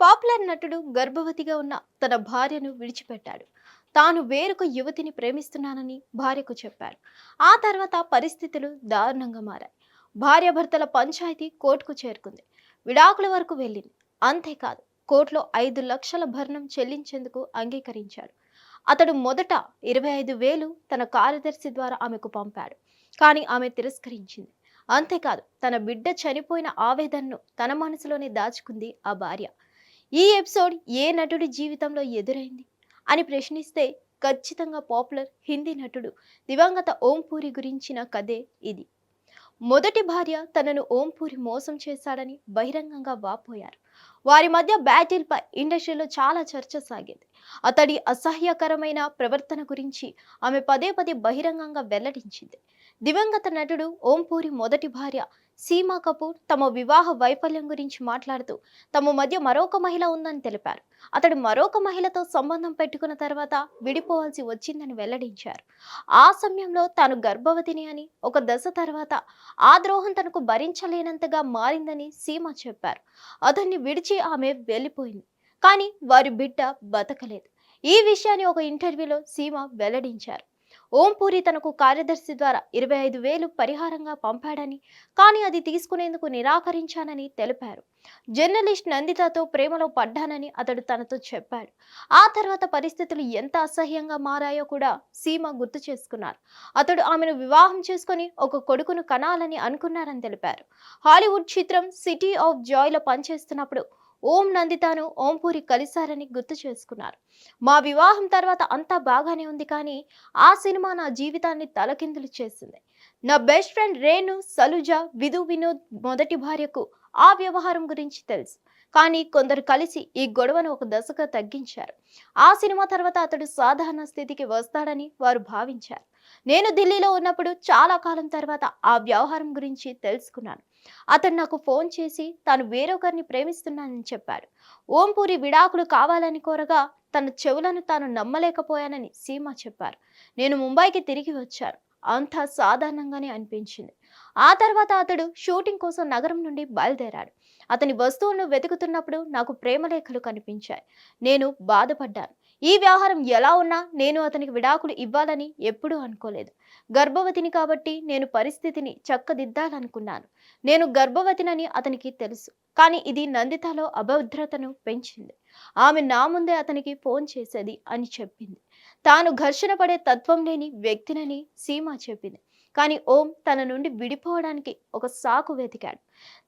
Popular నటుడు గర్భవతిగా ఉన్న తన భార్యను విడిచిపెట్టాడు. తాను వేరొక యువతిని ప్రేమిస్తున్నానని భార్యకు చెప్పారు. ఆ తర్వాత పరిస్థితులు దారుణంగా మారాయి. భార్యాభర్తల పంచాయతీ కోర్టుకు చేరుకుంది. విడాకుల వరకు వెళ్ళింది. అంతేకాదు, కోర్టులో 5 లక్షల భరణం చెల్లించేందుకు అంగీకరించాడు. అతడు మొదట 25,000 తన కార్యదర్శి ద్వారా ఆమెకు పంపాడు. కానీ ఆమె తిరస్కరించింది. అంతేకాదు, తన బిడ్డ చనిపోయిన ఆవేదనను తన మనసులోనే దాచుకుంది ఆ భార్య. ఈ ఎపిసోడ్ ఏ నటుడి జీవితంలో ఎదురైంది అని ప్రశ్నిస్తే ఖచ్చితంగా పాపులర్ హిందీ నటుడు దివంగత ఓం పూరి గురించిన కథే ఇది. మొదటి భార్య తనను ఓం పూరి మోసం చేశాడని బహిరంగంగా వాపోయారు. వారి మధ్య బ్యాటిల్ పై ఇండస్ట్రీలో చాలా చర్చ సాగింది. అతడి అసహ్యకరమైన ప్రవర్తన గురించి ఆమె పదే పదే బహిరంగంగా వెల్లడించింది. దివంగత నటుడు ఓం పూరి మొదటి భార్య సీమా కపూర్ తమ వివాహ వైఫల్యం గురించి మాట్లాడుతూ తమ మధ్య మరొక మహిళ ఉందని తెలిపారు. అతడు మరొక మహిళతో సంబంధం పెట్టుకున్న తర్వాత విడిపోవాల్సి వచ్చిందని వెల్లడించారు. ఆ సమయంలో తాను గర్భవతిని అని, ఒక దశ తర్వాత ఆ ద్రోహం తనకు భరించలేనంతగా మారిందని సీమా చెప్పారు. అతన్ని విడిచి ఆమె వెళ్ళిపోయింది. కానీ వారి బిడ్డ బతకలేదు. ఈ విషయాన్ని ఒక ఇంటర్వ్యూలో సీమా వెల్లడించారు. ఓం పూరి తనకు కార్యదర్శి ద్వారా 25,000 పరిహారంగా పంపాడని, కానీ అది తీసుకునేందుకు నిరాకరించానని తెలిపారు. జర్నలిస్ట్ నందితతో ప్రేమలో పడ్డానని అతడు తనతో చెప్పాడు. ఆ తర్వాత పరిస్థితులు ఎంత అసహ్యంగా మారాయో కూడా సీమ గుర్తు చేసుకున్నారు. అతడు ఆమెను వివాహం చేసుకుని ఒక కొడుకును కనాలని అనుకున్నారని తెలిపారు. హాలీవుడ్ చిత్రం సిటీ ఆఫ్ జాయ్లో పనిచేస్తున్నప్పుడు ఓం నందితాను ఓం పూరి కలిశారని గుర్తు చేసుకున్నారు. మా వివాహం తర్వాత అంతా బాగానే ఉంది, కానీ ఆ సినిమా నా జీవితాన్ని తలకిందులు చేసింది. నా బెస్ట్ ఫ్రెండ్ రేణు సలుజా విధు వినోద్ మొదటి భార్యకు ఆ వ్యవహారం గురించి తెలుసు. కానీ కొందరు కలిసి ఈ గొడవను ఒక దశగా తగ్గించారు. ఆ సినిమా తర్వాత అతడు సాధారణ స్థితికి వస్తాడని వారు భావించారు. నేను ఢిల్లీలో ఉన్నప్పుడు చాలా కాలం తర్వాత ఆ వ్యవహారం గురించి తెలుసుకున్నాను. అతడు నాకు ఫోన్ చేసి తాను వేరొకరిని ప్రేమిస్తున్నానని చెప్పాడు. ఓం పూరి విడాకులు కావాలని కోరగా తన చెవులను తాను నమ్మలేకపోయానని సీమా చెప్పారు. నేను ముంబైకి తిరిగి వచ్చాను. అంతా సాధారణంగానే అనిపించింది. ఆ తర్వాత అతడు షూటింగ్ కోసం నగరం నుండి బయలుదేరాడు. అతని వస్తువులను వెతుకుతున్నప్పుడు నాకు ప్రేమలేఖలు కనిపించాయి. నేను బాధపడ్డాను. ఈ వ్యవహారం ఎలా ఉన్నా నేను అతనికి విడాకులు ఇవ్వాలని ఎప్పుడూ అనుకోలేదు. గర్భవతిని కాబట్టి నేను పరిస్థితిని చక్కదిద్దాలనుకున్నాను. నేను గర్భవతినని అతనికి తెలుసు, కానీ ఇది నందితలో అభద్రతను పెంచింది. ఆమె నా ముందే అతనికి ఫోన్ చేసేది అని చెప్పింది. తాను ఘర్షణ పడే తత్వం లేని వ్యక్తినని సీమా చెప్పింది. కానీ ఓం తన నుండి విడిపోవడానికి ఒక సాకు వెతికాడు.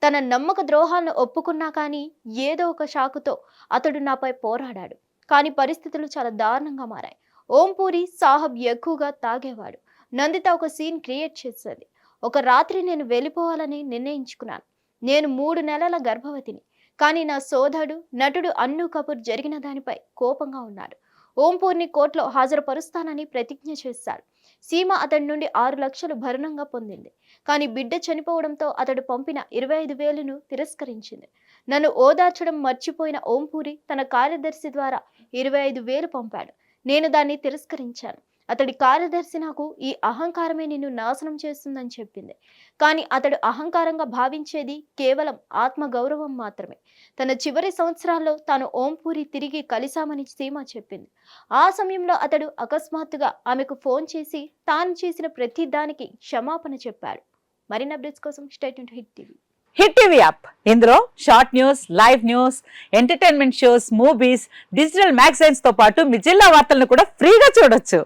తన నమ్మక ద్రోహాలను ఒప్పుకున్నా కానీ ఏదో ఒక షాకుతో అతడు నాపై పోరాడాడు. కానీ పరిస్థితులు చాలా దారుణంగా మారాయి. ఓం పూరి సాహబ్ ఎక్కువగా తాగేవాడు. నందిత ఒక సీన్ క్రియేట్ చేసేది. ఒక రాత్రి నేను వెళ్ళిపోవాలని నిర్ణయించుకున్నాను. నేను 3 నెలల గర్భవతిని. కానీ నా సోదరుడు నటుడు అన్ను కపూర్ జరిగిన దానిపై కోపంగా ఉన్నాడు. ఓం పూర్ని కోర్టులో హాజరుపరుస్తానని ప్రతిజ్ఞ చేశాడు. సీమ అతడి నుండి 6 లక్షలు భరణంగా పొందింది. కానీ బిడ్డ చనిపోవడంతో అతడు పంపిన 25,000ను తిరస్కరించింది. నన్ను ఓదార్చడం మర్చిపోయిన ఓం పూరి తన కార్యదర్శి ద్వారా 25,000 పంపాడు. నేను దాన్ని తిరస్కరించాను. అతడి కార్యదర్శి నాకు ఈ అహంకారమే నిన్ను నాశనం చేస్తుందని చెప్పింది. కానీ అతడు అహంకారంగా భావించేది కేవలం ఆత్మగౌరవం మాత్రమే. తన చివరి సంవత్సరాల్లో తాను ఓం పూరి తిరిగి కలిశామని సీమ చెప్పింది. ఆ సమయంలో అతడు అకస్మాత్తుగా ఆమెకు ఫోన్ చేసి తాను చేసిన ప్రతి దానికి క్షమాపణ చెప్పాడు. మరిన్ని అప్డేట్స్ కోసం stay tuned to Hit TV. Hit TV app ఇందులో short news, live news, entertainment shows, movies, digital magazines తో పాటు మీ జిల్లా వార్తలను కూడా ఫ్రీగా చూడొచ్చు.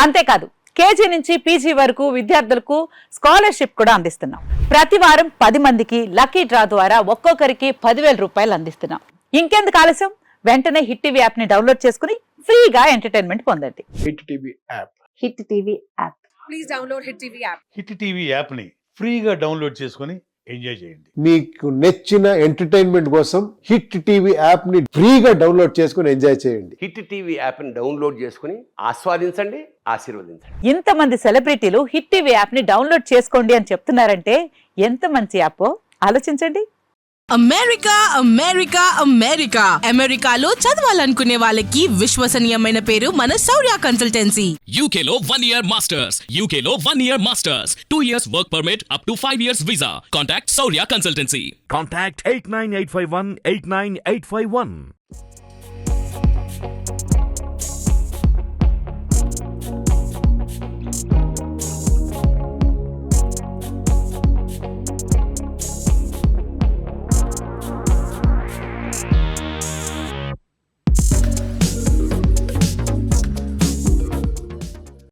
అంతేకాదు, కేజీ నుంచి పీజీ వరకు విద్యార్థులకు స్కాలర్షిప్ కూడా అందిస్తున్నాం. ప్రతి వారం 10 మందికి లక్కీ డ్రా ద్వారా ఒక్కొక్కరికి 10,000 రూపాయలు అందిస్తున్నాం. ఇంకెందుకు ఆలస్యం, వెంటనే హిట్ టీవీ యాప్ ని డౌన్లోడ్ చేసుకుని ఫ్రీగా ఎంటర్టైన్మెంట్ పొందండి. Hit TV app. Hit TV app. Please download Hit TV app. Hit TV యాప్ని ఫ్రీగా డౌన్లోడ్ చేసుకొని ఎంజాయ్ చేయండి. మీకు నచ్చిన ఎంటర్టైన్మెంట్ కోసం హిట్ టీవీ యాప్ ని ఫ్రీగా డౌన్లోడ్ చేసుకుని ఎంజాయ్ చేయండి. హిట్ టీవీ యాప్ని డౌన్లోడ్ చేసుకుని ఆస్వాదించండి, ఆశీర్వదించండి. ఇంతమంది సెలబ్రిటీలు హిట్ టీవీ యాప్ ని డౌన్లోడ్ చేసుకోండి అని చెప్తున్నారంటే ఎంత మంచి యాప్ ఆలోచించండి. అమెరికా అమెరికా అమెరికా అమెరికాలో చదవాలనుకునే వాళ్ళకి విశ్వసనీయమైన పేరు మన శౌర్య consultancy. UK Law 1 Year Masters. UK Law 1 Year Masters. 2 years work permit up to 5 years visa. Contact Saurya Consultancy. Contact 89851 89851.